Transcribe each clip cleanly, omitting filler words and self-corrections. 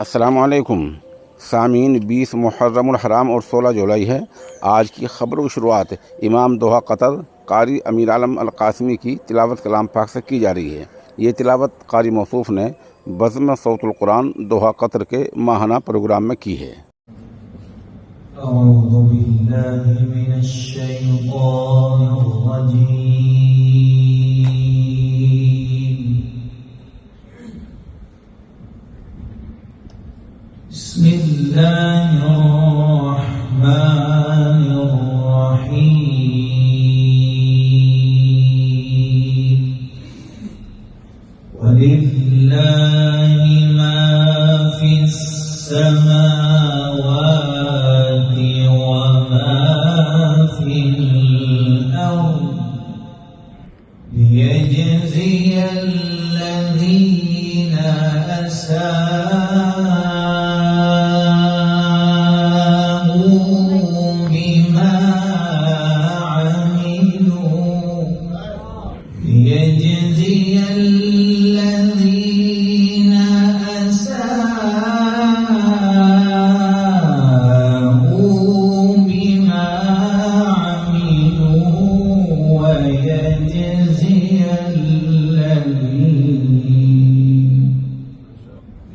अस्सलामुअलैकुम सामीन। 20 मुहर्रमुल हराम और 16 जुलाई है। आज की ख़बरों की शुरुआत इमाम दोहा कतर कारी अमीर आलम अल कासमी की तिलावत कलाम पाक से की जा रही है। ये तिलावत कारी मौसूफ़ ने बज़्म सौतुल कुरान दोहा कतर के माहाना प्रोग्राम में की है। बिस्मिल्लाहिर्रहमानिर्रहीम। वलिल्लाहि मा फिस समावाति व मा फिल अर्द लियजज़ियल्लज़ीना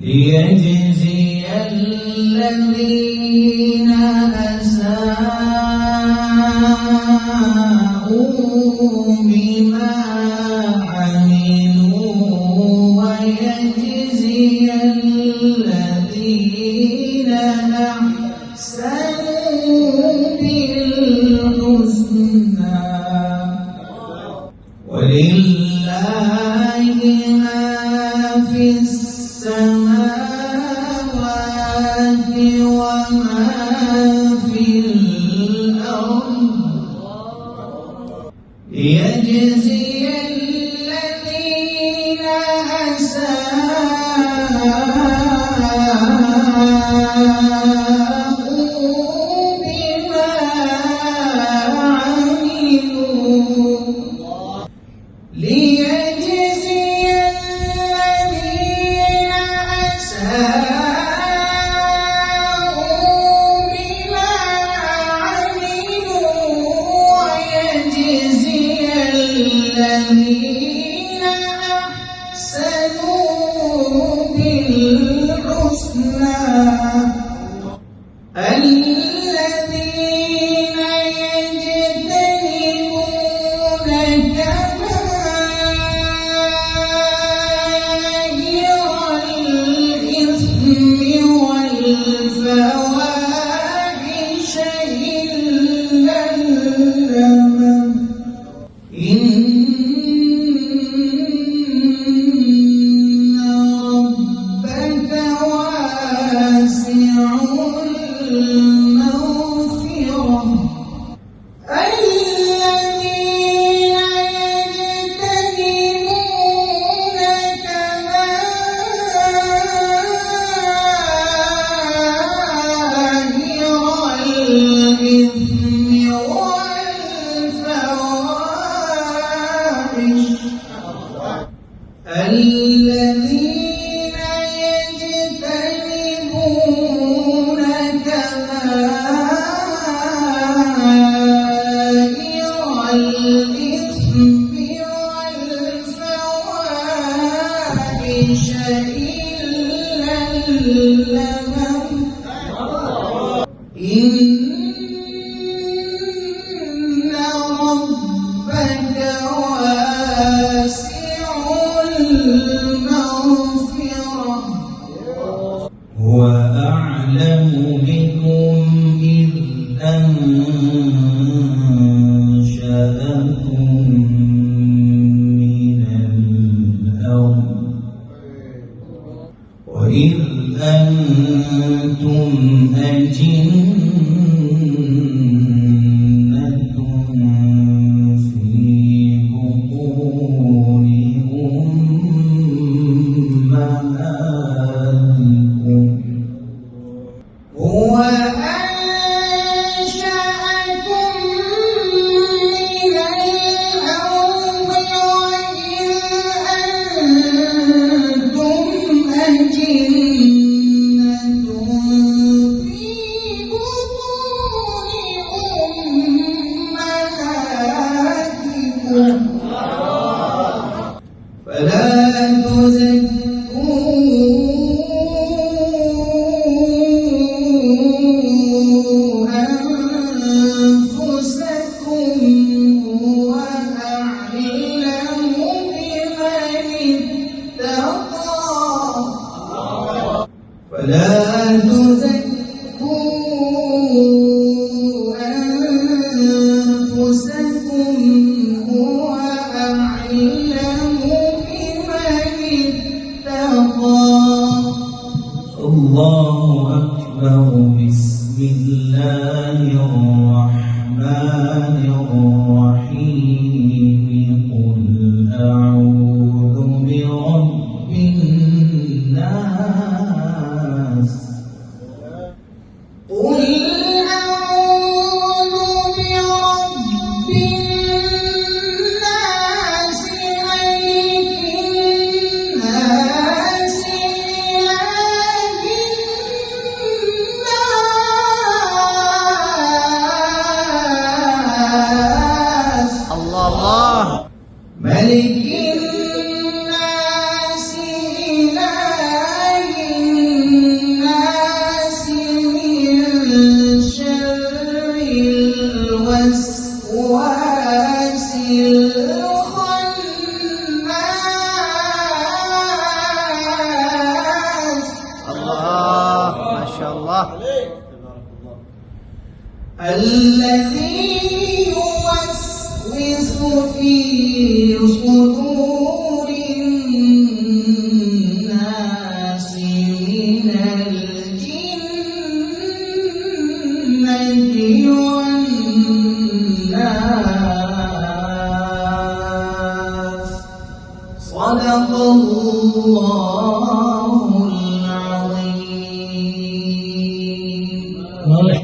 ليجزي الذين أساءوا بما عملوا ويجزي الذين أحسنوا بالحسنى ولله ما في السماوات وما في الأرض ليجزي الذين أساءوا بما عملوا ليجزي الذين أساءوا بما عملوا ويجزي الذين أحسنوا بالحسنى الذين يجتنبون والفواحش إلا اللمم إن ربك واسع المغفرة الذين يجتنبون الإثم والفواحش الذين يجتنبون الإثم والفواحش إلا اللمم إن ربك واسع المغفرة هو أعلم بكم إذ أنشأكم من الأرض وإذ أنتم أجنة في بطون أمهاتكم هو أنشأكم من الأرض وإذ أنتم أجنة ولا تزكوا أنفسكم هو أعلم بمن اتقى. الله أكبر. بسم الله الرحمن الرحيم. قل أعوذ برب الناس. قل أعوذ برب الناس ملك الناس إله الناس. الله ملك الناس إله الناس من شر الوسواس الخناس. الله ما شاء الله. الذي يوسوس في صدور الناس من الجنة والناس. صدق الله